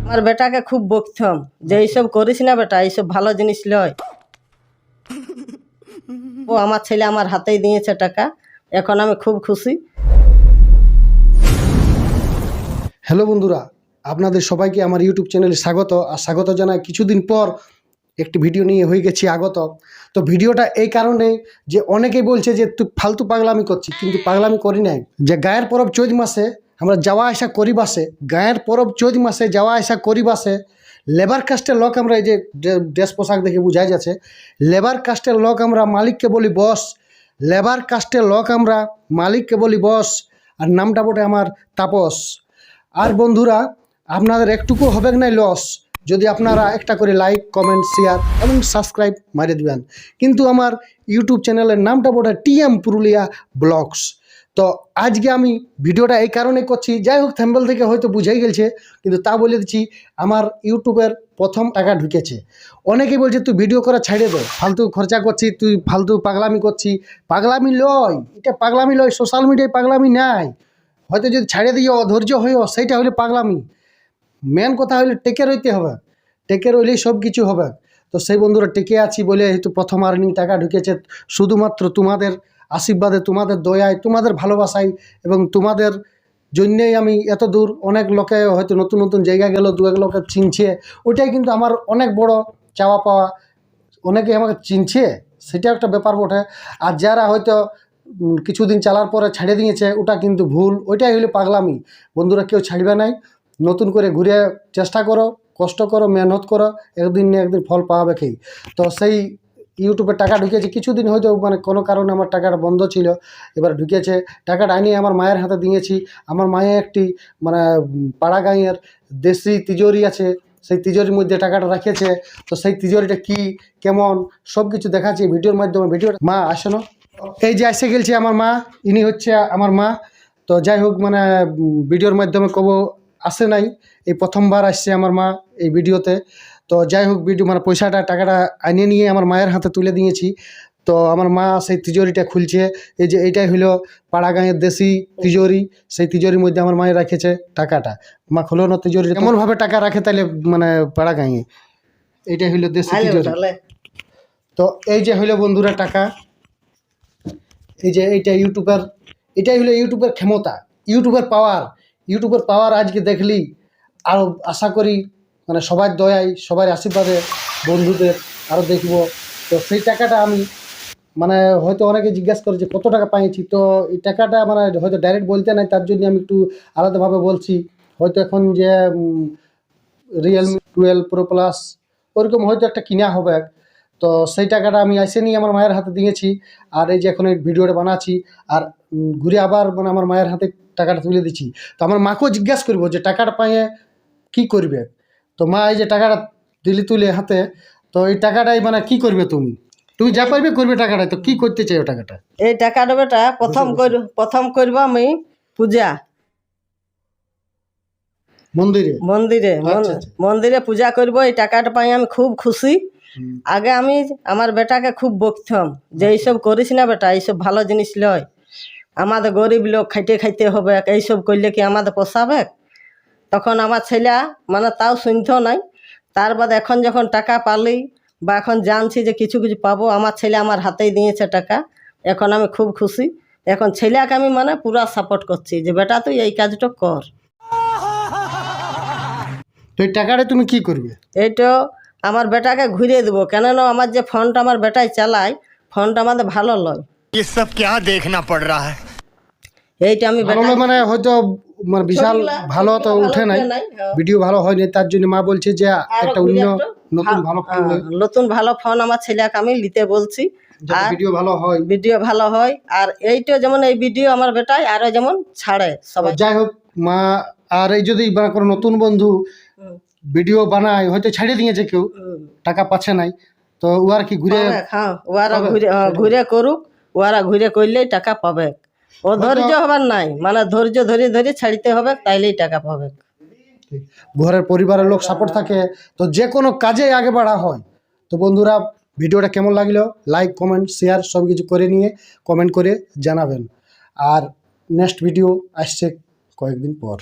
আমার বেটাকে খুব বকতাম যে এইসব করিস না বেটা, এইসব ভালো জিনিস লয়। ও আমার ছেলে আমার হাতেই দিয়েছে টাকা, এখন আমি খুব খুশি। হ্যালো বন্ধুরা, আপনাদের সবাইকে আমার ইউটিউব চ্যানেলে স্বাগত। আর স্বাগত জানাই কিছুদিন পর একটি ভিডিও নিয়ে হয়ে গেছি আগত। তো ভিডিওটা এই কারণে যে অনেকেই বলছে যে তুই ফালতু পাগলামি করছিস, কিন্তু পাগলামি করি নাই। যে গায়ের পরব চৈত মাসে আমরা যাওয়া আসা করি বাসে, গায়ের পরব চৈত মাসে যাওয়া আসা করি বাসে। লেবার কাস্টের লোক আমরা, এই যে ড্রেস পোশাক দেখে বোঝাই যাচ্ছে লেবার কাস্টের লোক আমরা, মালিককে বলি বস। লেবার কাস্টের লোক আমরা, মালিককে বলি বস। আর নামটা বটে আমার তাপস। আর বন্ধুরা, আপনাদের একটুকু হবে না লস যদি আপনারা একটা করে লাইক, কমেন্ট, শেয়ার এবং সাবস্ক্রাইব মারিয়ে দেবেন। কিন্তু আমার ইউটিউব চ্যানেলের নামটা বটে টিএম পুরুলিয়া ব্লগস। তো আজকে আমি ভিডিওটা এই কারণে করছি, যাই হোক থাম্বনেল থেকে হয়তো বুঝাই গেছে, কিন্তু তা বলে দিচ্ছি আমার ইউটিউবের প্রথম টাকা ঢুকেছে। অনেকেই বলছে তুই ভিডিও করা ছাড়িয়ে দে, ফালতু খরচা করছি, তুই ফালতু পাগলামি করছি। পাগলামি লয়, এটা পাগলামি লয়, সোশ্যাল মিডিয়ায় পাগলামি নাই। হয়তো যদি ছাড়িয়ে দিও, অধৈর্য হইও, সেইটা হলে পাগলামি। মেন কথা হলে টেকে রইতে হবে, টেকে রইলেই সব কিছু হবে। তো সেই বন্ধুরা টেকে আছি বলে হয়তো প্রথম আর্নিং টাকা ঢুকেছে, শুধুমাত্র তোমাদের আশীর্বাদে, তোমাদের দয়ায়, তোমাদের ভালোবাসায় এবং তোমাদের জন্যেই আমি এত দূর। অনেক লোকে হয়তো নতুন নতুন জায়গা গেল, দু এক লোকে চিনছে, ওইটাই কিন্তু আমার অনেক বড় চাওয়া পাওয়া। অনেকে আমাকে চিনছে, সেটা একটা ব্যাপার বটে। আর যারা হয়তো কিছুদিন চালার পরে ছাড়িয়ে দিয়েছে, ওটা কিন্তু ভুল, ওইটাই হলো পাগলামি। বন্ধুরা, কেউ ছাড়বে নাই, নতুন করে ঘুরে চেষ্টা করো, কষ্ট করো, মেহনত করো, একদিন না একদিন ফল পাওয়াবে খেয়ে। তো সেই ইউটিউবে টাকা ঢুকেছে, কিছুদিন হয়তো মানে কোনো কারণে আমার টাকাটা বন্ধ ছিল, এবার ঢুকেছে। টাকাটা আনিয়ে আমার মায়ের হাতে দিয়েছি। আমার মায়ের একটি মানে পাড়া গাঁয়ের দেশি তিজোরি আছে, সেই তিজোরির মধ্যে টাকাটা রেখেছে। তো সেই তিজোরিটা কি কেমন সব কিছু দেখাচ্ছি ভিডিওর মাধ্যমে। ভিডিওটা মা আসে না, এই যে এসে গেছে আমার মা, ইনি হচ্ছে আমার মা। তো যাই হোক মানে ভিডিওর মাধ্যমে কব আসে নাই, এই প্রথমবার আসছে আমার মা এই ভিডিওতে। তো যাই হোক ভিডিও মানে পয়সাটা টাকাটা আনিয়ে নিয়ে আমার মায়ের হাতে তুলে দিয়েছি। তো আমার মা সেই তিজোরিটা খুলছে। এই যে এইটাই হলো পাড়া গাঁয়ের দেশি তিজোরি, সেই তিজোরির মধ্যে আমার মায়ের রেখেছে টাকাটা। মা খুলো না তিজোরি, এমনভাবে টাকা রাখে তাহলে মানে পাড়া গাঁয়ে। এইটাই হলো দেশি তিজোরি। তো এই যে হলো বন্ধুরা টাকা, এই যে এইটা ইউটিউবের, এটাই হলো ইউটিউবের ক্ষমতা, ইউটিউবের পাওয়ার। ইউটিউবের পাওয়ার আজকে দেখলি, আরও আশা করি মানে সবার দয়ায়, সবার আশীর্বাদে, বন্ধুদের আরও দেখব। তো সেই টাকাটা আমি মানে হয়তো অনেকে জিজ্ঞাসা করে যে কত টাকা পাইছি। তো এই টাকাটা মানে হয়তো ডাইরেক্ট বলতে নাই, তার জন্য আমি একটু আলাদাভাবে বলছি। হয়তো এখন যে রিয়েলমি 12 প্রো প্লাস ওরকম হয়তো একটা কিনা হবে। তো সেই টাকাটা আমি এসে নিয়ে আমার মায়ের হাতে দিয়েছি। আর এই যে এখন এই ভিডিওটা বানাচ্ছি, আর ঘুরে আবার মানে আমার মায়ের হাতে টাকাটা তুলে দিচ্ছি। তো আমার মাকেও জিজ্ঞাসা করবো যে টাকাটা পাইয়ে কী করবে। তো মা এই যে টাকাটা দিলি তুলে হাতে, তো এই টাকাটাই মানে কি করবে তুমি? তুমি যা পারবে করবে টাকাটা। তো কি করতে চাই ও টাকাটা? এই টাকাটা বেটা প্রথম করবো আমি পূজা, মন্দিরে মন্দিরে আচ্ছা। মন্দিরে পূজা করব। এই টাকাটা পাই আমি খুব খুশি। আগে আমি আমার বেটাকে খুব বকতাম যে এইসব করিস না বেটা, এইসব ভালো জিনিস লয়, আমাদের গরিব লোক খাইতে খাইতে হবে, এইসব করলে কি আমাদের পোষাবে? তখন আমার ছেলে মানে তাও শুনতেও নাই। তার বাদ এখন যখন টাকা পালি বা এখন জানছি যে কিছু কিছু পাবো, আমার ছেলে আমার হাতেই দিয়েছে টাকা, এখন আমি খুব খুশি। এখন ছেলেকে আমি মানে পুরা সাপোর্ট করছি যে বেটা তুই এই কাজটা কর। তো এই টাকাটা তুমি কি করবে? এইটা আমার বেটাকে ঘুরিয়ে দেবো, কেননা আমার যে ফোনটা আমার বেটাই চালায়, ফোনটা আমাদের ভালো লয়। ये सब क्या देखना पड़ रहा है? এইটা আমি ভালো নয় মানে হয়তো মানে বিশাল ভালো তো উঠে নাই, ভিডিও ভালো হয়নি, তার জন্য মা বলছে যে একটা অন্য নতুন ভালো ফোন, নতুন ভালো ফোন আমার ছেলেকে আমি নিতে বলছি, আর ভিডিও ভালো হয়, ভিডিও ভালো হয়। আর এইটা যেমন এই ভিডিও আমার বেটাই আরো যেমন ছাড়ে সবাই। যাই হোক মা, আর এই যদি মানে কোনো নতুন বন্ধু ভিডিও বানায়, হয়তো ছাড়িয়ে দিয়েছে কেউ, টাকা পাচ্ছে নাই, তো ও আর কি ঘুরে, হ্যাঁ ওরা ঘুরে করুক, ওরা ঘুরে করলেই টাকা পাবে। ও ধৈর্য হবার নাই, মানে ধৈর্য ধরে ধরে ছাড়িতে হবে, তাইলেই টাকা পাবে। ঘরের পরিবারের লোক সাপোর্ট থাকে তো যে কোনো কাজে আগে বাড়া হয়। তো বন্ধুরা, ভিডিওটা কেমন লাগলো লাইক, কমেন্ট, শেয়ার সব কিছু করে নিয়ে কমেন্ট করে জানাবেন। আর নেক্সট ভিডিও আসছে কয়েকদিন পর।